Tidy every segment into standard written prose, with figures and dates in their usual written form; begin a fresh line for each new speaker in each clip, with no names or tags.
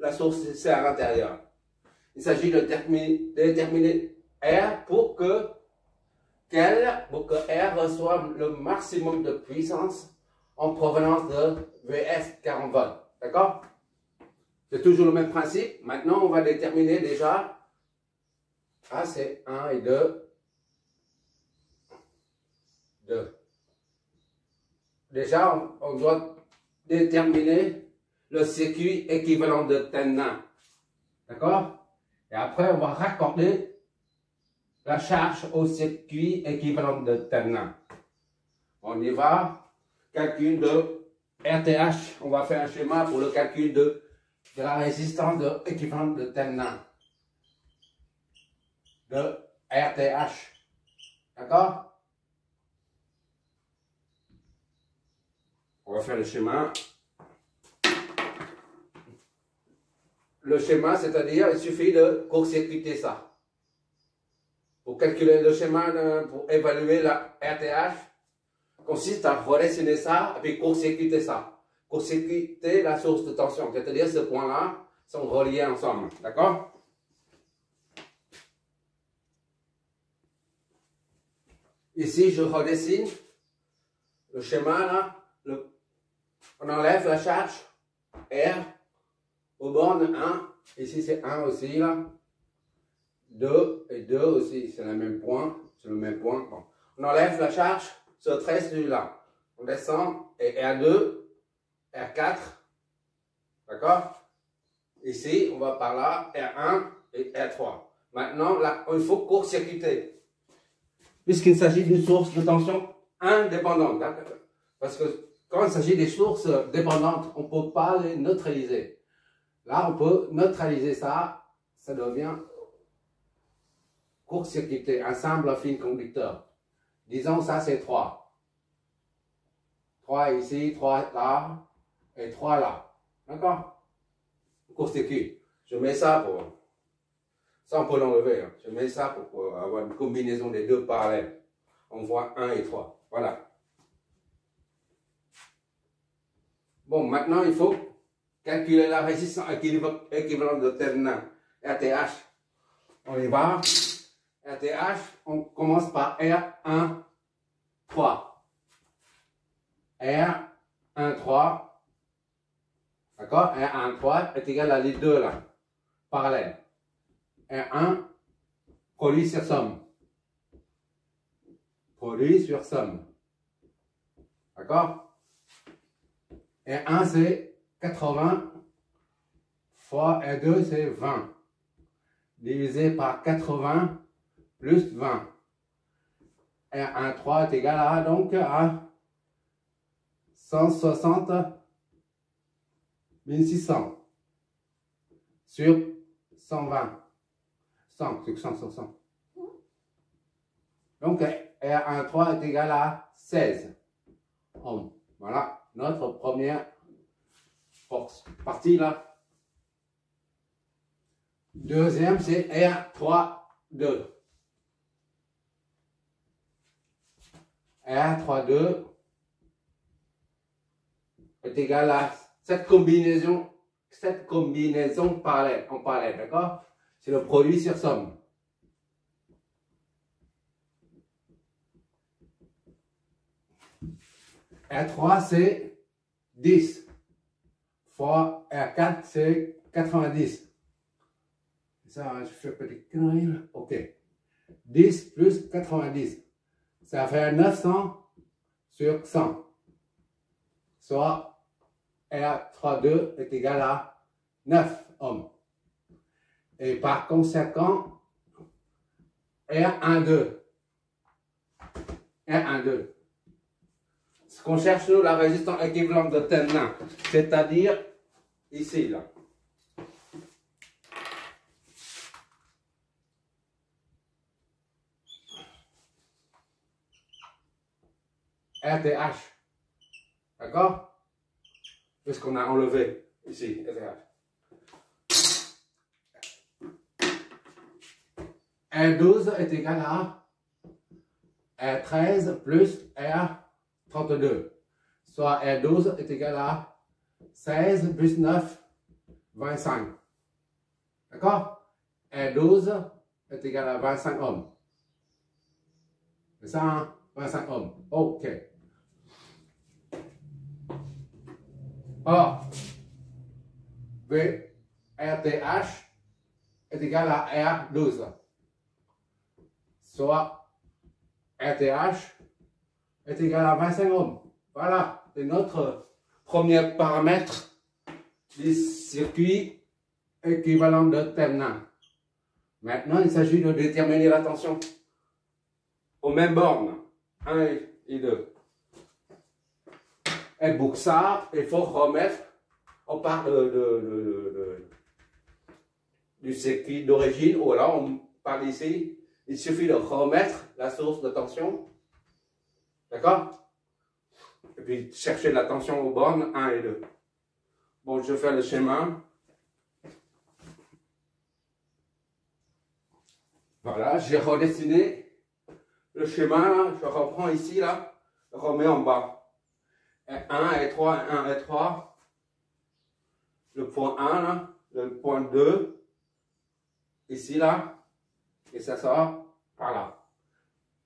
la source c'est à l'intérieur. Il s'agit de déterminer R pour que R reçoive le maximum de puissance en provenance de VS 40 volts. D'accord? C'est toujours le même principe. Maintenant, on va déterminer déjà. Ah, c'est 1 et 2. 2. Déjà, on doit déterminer le circuit équivalent de Thevenin. D'accord? Et après, on va raccorder la charge au circuit équivalent de Thevenin. On y va. Calcul de RTH. On va faire un schéma pour le calcul de la résistance de équivalent de Thevenin. De RTH. D'accord? On va faire le schéma. Le schéma, c'est-à-dire, il suffit de court-circuiter ça. Pour calculer le schéma, pour évaluer la RTH, consiste à redessiner ça et puis court-circuiter ça. Court-circuiter la source de tension, c'est-à-dire ce point-là sont reliés ensemble. D'accord? Ici, je redessine le schéma là. On enlève la charge R au borne 1. Ici, c'est 1 aussi là. 2 et 2 aussi, c'est le même point. C'est le même point. Bon. On enlève la charge sur 13 celui-là. On descend et R2, R4. D'accord? Ici, on va par là, R1 et R3. Maintenant, là, il faut court-circuiter. Puisqu'il s'agit d'une source de tension indépendante. Parce que quand il s'agit des sources dépendantes, on ne peut pas les neutraliser. Là, on peut neutraliser ça. Ça devient court-circuité, un simple fil conducteur. Disons, ça c'est 3. 3 ici, 3 là, et 3 là. D'accord? Court-circuit. Je mets ça pour... Ça, on peut l'enlever. Hein. Je mets ça pour avoir une combinaison des deux parallèles. On voit 1 et 3. Voilà. Bon, maintenant, il faut calculer la résistance équivalente de Thevenin, RTH. On y va. RTH, on commence par R1, 3. R1, 3. D'accord? R1, 3 est égal à les deux là. Parallèles. R1, produit sur somme. Produit sur somme. D'accord? R1 c'est 80 fois R2 c'est 20. Divisé par 80 plus 20. R1, 3 est égal à, donc, à 160 600 sur 120. 100 sur 100. Donc, R1, 3 est égal à 16 ohms. Voilà notre première partie là. Deuxième, c'est R3, 2. R3, 2 est égal à cette combinaison parallèle, en parallèle, d'accord? C'est le produit sur somme. R3 c'est 10 fois R4 c'est 90. Ça, je fais petit connerie là. Ok. 10 plus 90. Ça fait 900 sur 100. Soit R32 est égal à 9 ohms. Et par conséquent, R12. R12. Ce qu'on cherche, nous, la résistance équivalente de Thevenin, c'est-à-dire ici, là. RTH. D'accord? Puisqu'on a enlevé ici, RTH. R12 est égal à R13 plus R32. Soit R12 est égal à 16 plus 9, 25. D'accord? R12 est égal à 25 ohms. C'est ça, hein? 25 ohms. OK. Or, VRTH est égal à R12. Soit RTH est égal à 25 ohms. Voilà, c'est notre premier paramètre du circuit équivalent de Thevenin. Maintenant, il s'agit de déterminer la tension aux mêmes bornes, 1 et 2. Et pour ça, il faut remettre, on parle du circuit d'origine, ou alors on parle ici, il suffit de remettre la source de tension, d'accord? Et puis chercher la tension aux bornes 1 et 2. Bon, je fais le schéma. Voilà, j'ai redessiné le schéma, là, je reprends ici, là, je remets en bas. R1, R3, R1, R3. Le point 1, là, le point 2, ici, là, et ça sort par là.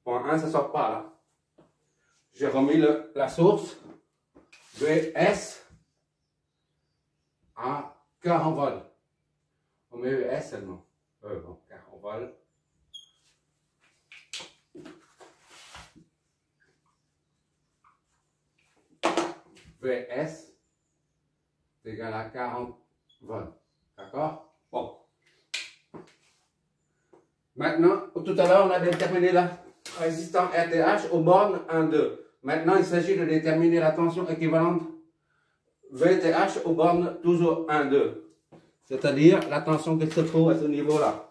Point 1, ça sort par là. J'ai remis la source VS à 40 volts. On met VS seulement. Bon, 40 volts. VS est égal à 40 volts. D'accord? Bon. Maintenant, tout à l'heure, on a déterminé la résistance RTH aux bornes 1, 2. Maintenant, il s'agit de déterminer la tension équivalente VTH aux bornes toujours 1, 2. C'est-à-dire la tension qui se trouve à ce niveau-là.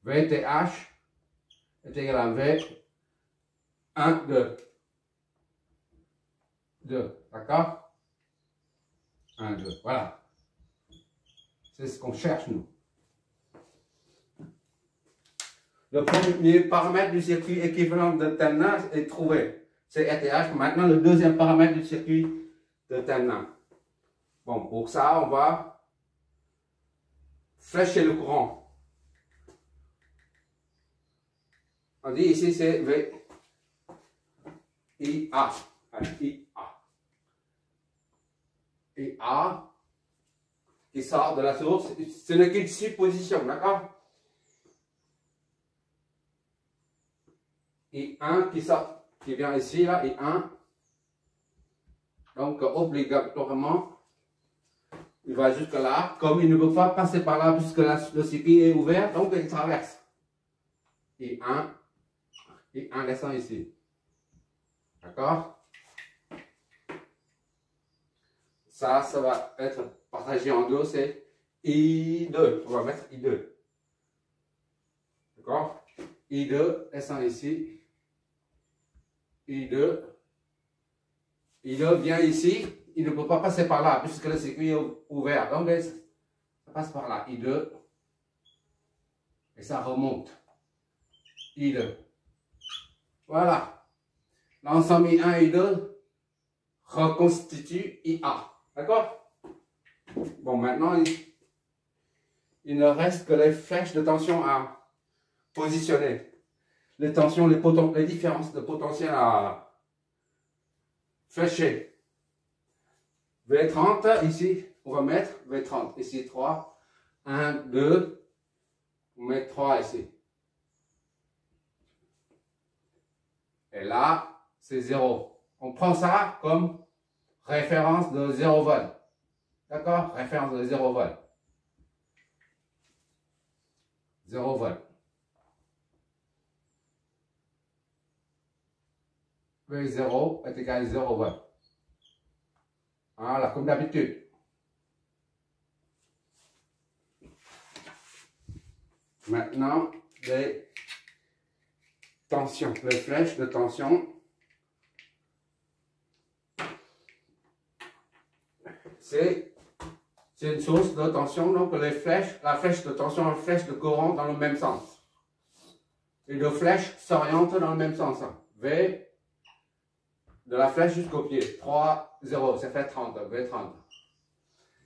VTH est égal à V 1, 2. 2, d'accord? 1, 2, voilà. C'est ce qu'on cherche, nous. Le premier paramètre du circuit équivalent de Thevenin est trouvé. C'est RTH. Maintenant, le deuxième paramètre du circuit de Thevenin. Bon, pour ça, on va flécher le courant. On dit ici, c'est V IA. IA qui sort de la source, ce n'est qu'une supposition, d'accord? I1 qui sort, qui vient ici, là, I1. Donc, obligatoirement, il va jusque là. Comme il ne peut pas passer par là puisque le circuit est ouvert, donc il traverse. I1 descend ici. D'accord? Ça va être partagé en deux, c'est I2. On va mettre I2. D'accord? I2 descend ici. I2 vient ici. Il ne peut pas passer par là puisque le circuit est ouvert. Donc, ça passe par là. I2. Et ça remonte. I2. Voilà. L'ensemble I1 et I2 reconstitue IA. D'accord? Bon, maintenant, il ne reste que les flèches de tension à positionner. Les tensions, les différences de potentiel à flécher. V30, ici, on va mettre V30. Ici, 3. 1, 2. On met 3 ici. Et là, c'est 0. On prend ça comme référence de 0 volt. D'accord? Référence de 0 volt. 0 volt. V0 est égal à 0 volt. Voilà, comme d'habitude. Maintenant, les tensions, les flèches de tension. C'est une source de tension, donc la flèche de tension et la flèche de courant dans le même sens. Les deux flèches s'orientent dans le même sens. V de la flèche jusqu'au pied. 3, 0, ça fait 30, V30.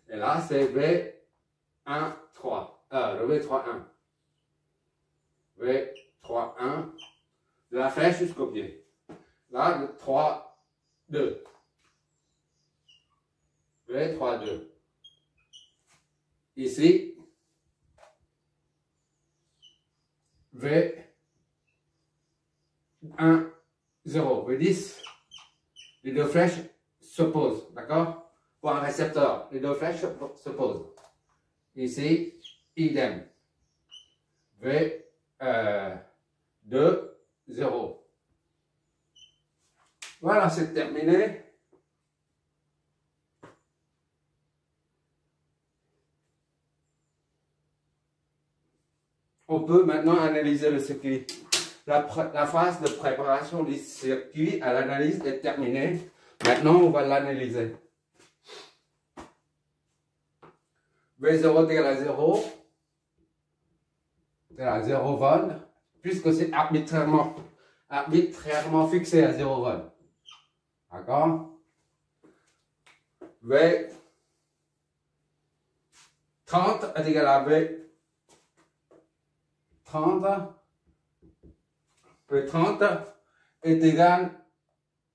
Et là, c'est V1, 3. Le V3, 1. V3, 1. De la flèche jusqu'au pied. Là, le 3, 2. V3, 2. Ici, V1, 0. V10. Les deux flèches s'opposent, d'accord? Pour un récepteur, les deux flèches s'opposent. Ici, idem. V 2, 0. Voilà, c'est terminé. On peut maintenant analyser le circuit. La phase de préparation du circuit à l'analyse est terminée. Maintenant, on va l'analyser. V0 est égal à 0. C'est à 0 volts, puisque c'est arbitrairement fixé à 0 volts. D'accord? V30 est égal à V30. V30 est égal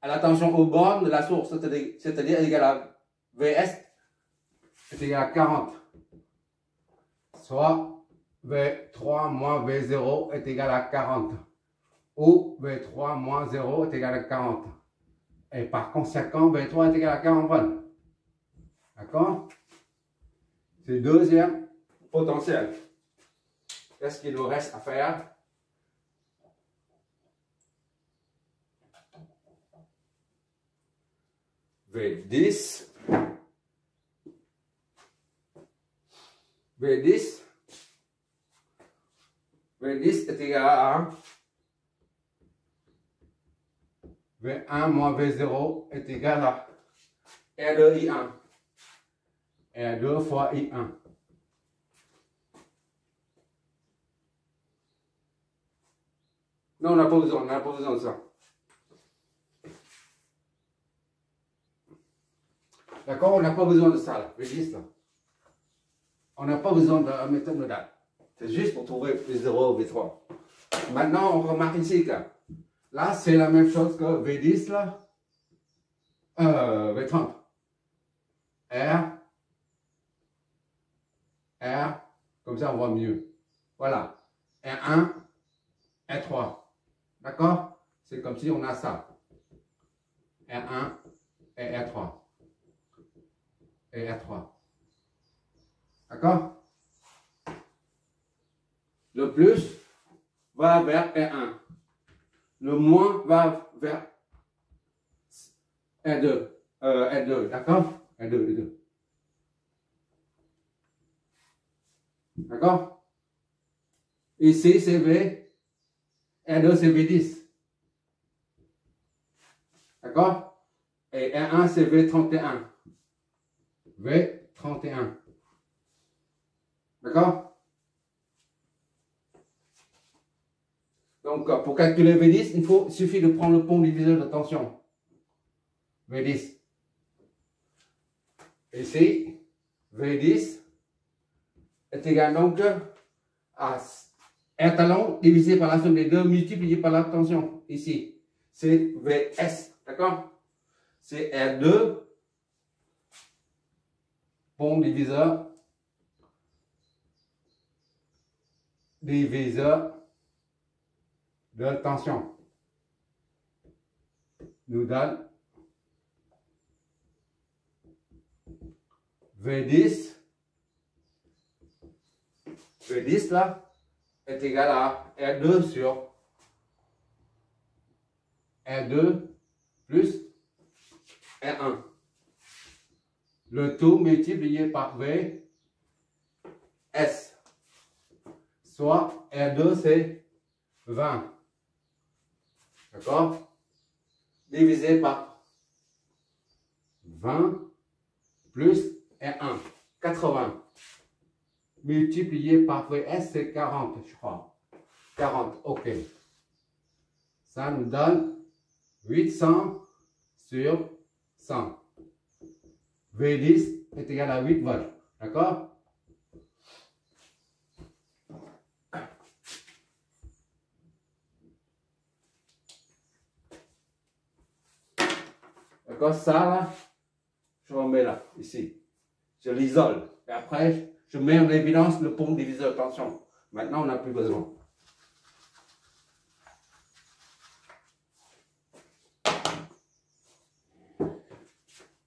à la tension aux bornes de la source, c'est-à-dire égal à Vs est égal à 40. Soit V3 moins V0 est égal à 40. Ou V3 moins 0 est égal à 40. Et par conséquent, V3 est égal à 40 volts. D'accord? C'est le deuxième potentiel. Qu'est-ce qu'il nous reste à faire? V10. V10 est égal à V1 moins V0 est égal à R2I1. R2 fois I1. Non, on n'a pas besoin de ça. D'accord, on n'a pas besoin de ça là, V10 là. On n'a pas besoin de la méthode nodale. C'est juste pour trouver V0 ou V3. Maintenant, on remarque ici que là, c'est la même chose que V10 là. V30. R, comme ça on voit mieux. Voilà. R1, R3. D'accord? C'est comme si on a ça. R1 et R3. Et R3. D'accord? Le plus va vers R1. Le moins va vers R2. R2, d'accord? R2. D'accord? Ici, c'est V. R2, c'est V10. D'accord? Et R1, c'est V31. V31. D'accord? Donc, pour calculer V10, il suffit de prendre le pont diviseur de tension. V10. Ici, V10 est égal donc à R talon divisé par la somme des deux multiplié par la tension. Ici, c'est Vs. D'accord? C'est R2, pont diviseur de tension nous donne V10 là est égal à R2 sur R2 plus R1. Le tout multiplié par V S. Soit R2 c'est 20. D'accord? Divisé par 20 plus R1. 80. Multiplié par VS, c'est 40, je crois. 40, ok. Ça nous donne 850 sur 100. V10 est égal à 8 volts. D'accord? D'accord, ça là, je remets là, ici. Je l'isole. Et après, je mets en évidence le pont diviseur de tension. Maintenant, on n'a plus besoin.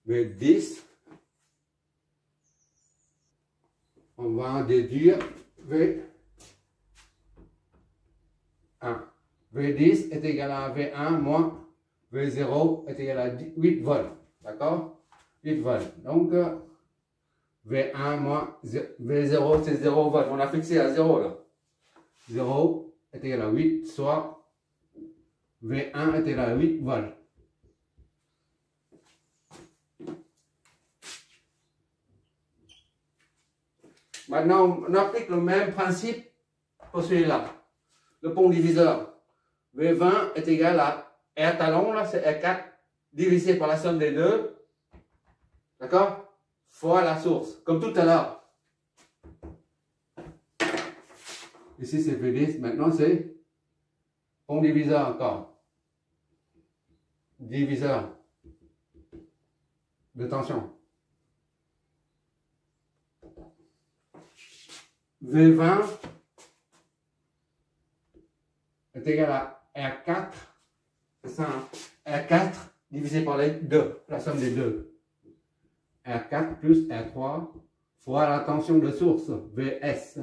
V10, on va en déduire V1. V10 est égal à V1 moins V0 est égal à 8 volts. D'accord? 8 volts. Donc, V1 moins V0, c'est 0 volts. On a fixé à 0 là. 0 est égal à 8, soit V1 est égal à 8 volts. Maintenant, on applique le même principe pour celui-là. Le pont diviseur. V20 est égal à R talon, là c'est R4, divisé par la somme des deux. D'accord? Fois la source, comme tout à l'heure. Ici c'est V10, maintenant c'est pont diviseur encore. Diviseur de tension. V20 est égal à R4, c'est ça, hein? R4 divisé par les deux, la somme des deux. R4 plus R3 fois la tension de source, VS.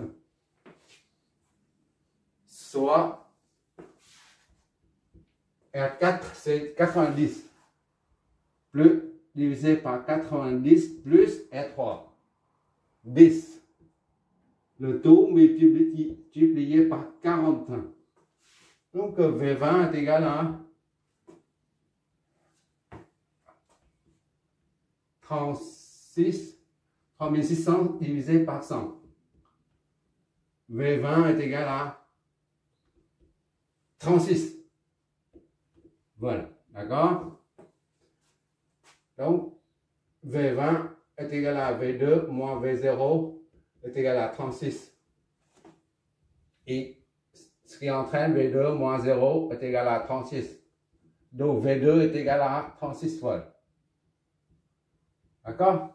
Soit R4 c'est 90, plus divisé par 90 plus R3, 10. Le taux multiplié par 40. Donc V20 est égal à 3600 divisé par 100. V20 est égal à 36. Voilà, d'accord? Donc, V20 est égal à V2 moins V0 est égal à 36. Et ce qui entraîne V2 moins 0 est égal à 36. Donc V2 est égal à 36 volts. D'accord?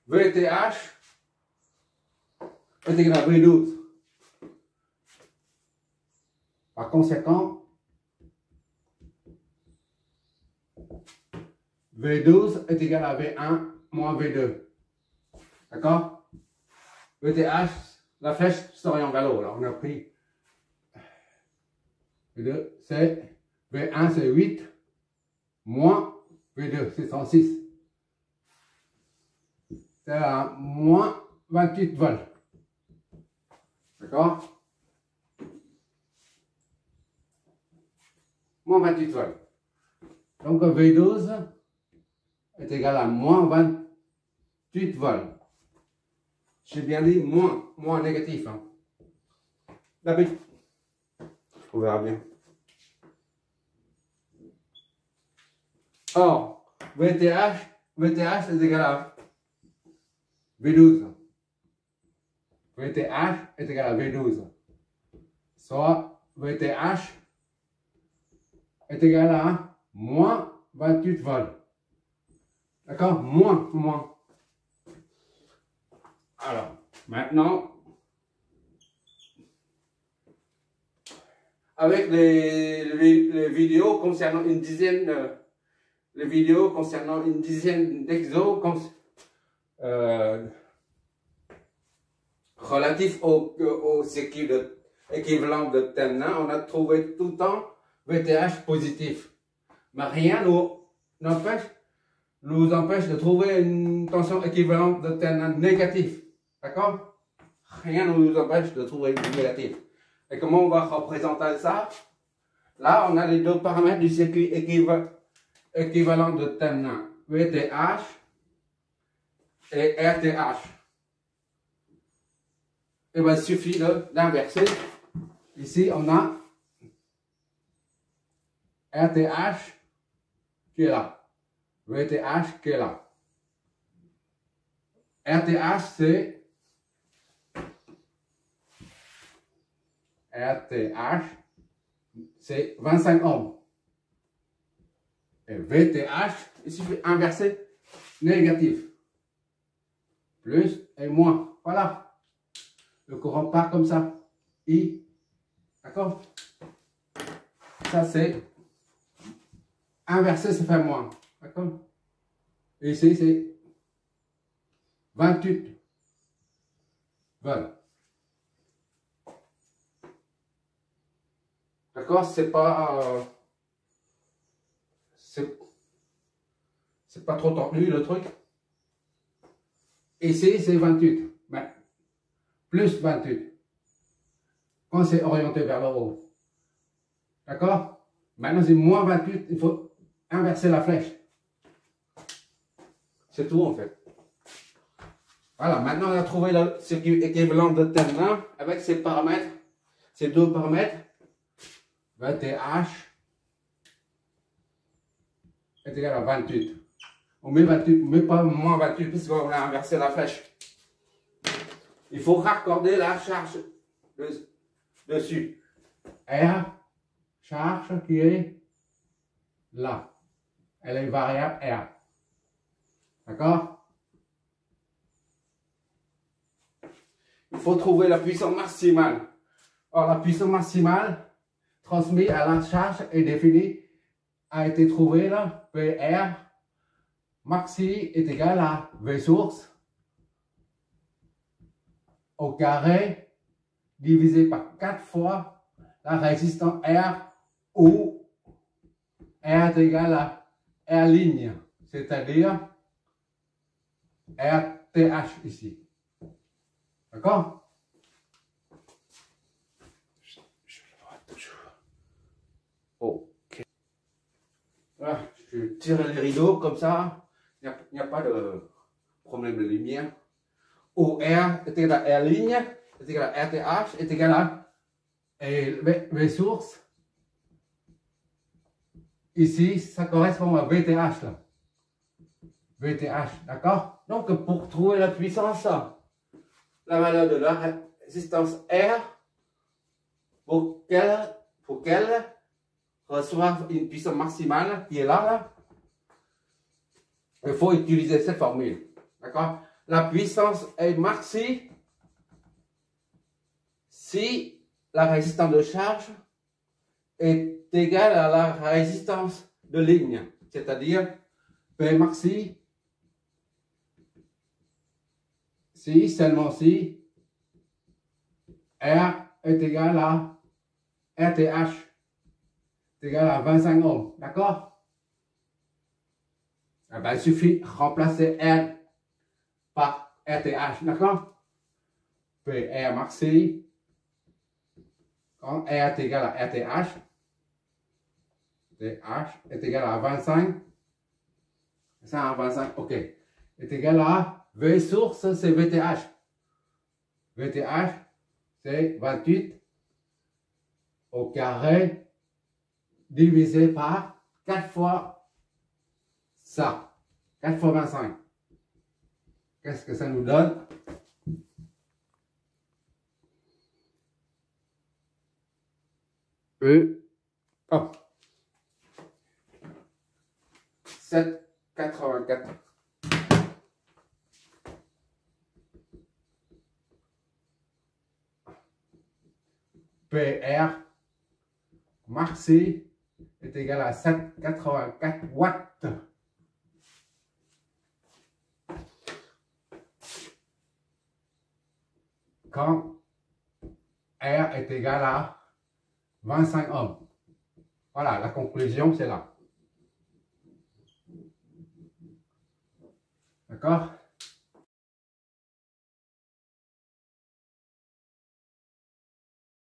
VTH est égal à V12. Par conséquent, V12 est égal à V1 moins V2. D'accord? VTH, la flèche s'oriente vers l'eau. Alors on a pris V2, c'est V1 c'est 8 moins V2 c'est 106. C'est à moins 28 volts. D'accord? Moins 28 volts. Donc V12 est égal à moins 28 volts. J'ai bien dit moins négatif. Hein. D'habitude, on verra bien. Or, VTH est égal à V12. VTH est égal à V12. Soit VTH est égal à moins 28 volts. D'accord? Moins. Alors, maintenant, avec les vidéos concernant une dizaine, d'exos relatifs au équivalent de Temna, on a trouvé tout le temps VTH positif. Mais rien nous empêche de trouver une tension équivalente de Temna négatif. D'accord? Rien ne nous empêche de trouver une négative. Et comment on va représenter ça? Là, on a les deux paramètres du circuit équivalent de Temna. VTH et RTH. Et bien, il suffit d'inverser. Ici, on a RTH qui est là. VTH qui est là. RTH, c'est 25 ohms. Et VTH, il suffit d'inverser négatif. Plus et moins. Voilà. Le courant part comme ça. I. D'accord? Ça, c'est inversé, ça fait moins. D'accord? Et ici, c'est 28 volts. D'accord? C'est pas trop tordu le truc. Ici, c'est 28. Mais plus 28. Quand c'est orienté vers le haut. D'accord? Maintenant, c'est moins 28. Il faut inverser la flèche. C'est tout en fait. Voilà, maintenant on a trouvé le circuit équivalent de terminal avec ces paramètres, ces deux paramètres. VTH est égal à 28. On met 28, mais pas moins 28 puisqu'on a inversé la flèche. Il faut raccorder la charge dessus. R, charge qui est là. Elle est variable R. D'accord? Il faut trouver la puissance maximale. Or, la puissance maximale transmise à la charge est définie, a été trouvée là. PR maxi est égal à V source au carré divisé par 4 fois la résistance R où R est égal à R ligne, c'est-à-dire RTH ici. D'accord? Je le vois toujours. Ok. Voilà, je tire les rideaux comme ça. Il n'y a pas de problème de lumière. OR est égal à R ligne, est égal à RTH, est égal à V source. Ici, ça correspond à VTH là. VTH, d'accord? Donc, pour trouver la puissance, la valeur de la résistance R, pour qu'elle reçoive une puissance maximale qui est là, il faut utiliser cette formule. D'accord? La puissance est maxi si la résistance de charge est égale à la résistance de ligne, c'est-à-dire P maxi si, seulement si, R est égal à RTH, est égal à 25 ohms, d'accord? Eh ben, il suffit de remplacer R par RTH, d'accord? PR maxi, quand R est égal à RTH, TH est égal à 25, ça à 25, ok, est égal à V source, c'est VTH. VTH, c'est 28 au carré divisé par 4 fois ça. 4 fois 25. Qu'est-ce que ça nous donne? Oh. 7,84. PR maxi est égal à 7,84 watts. Quand R est égal à 25 ohms. Voilà, la conclusion, c'est là. D'accord?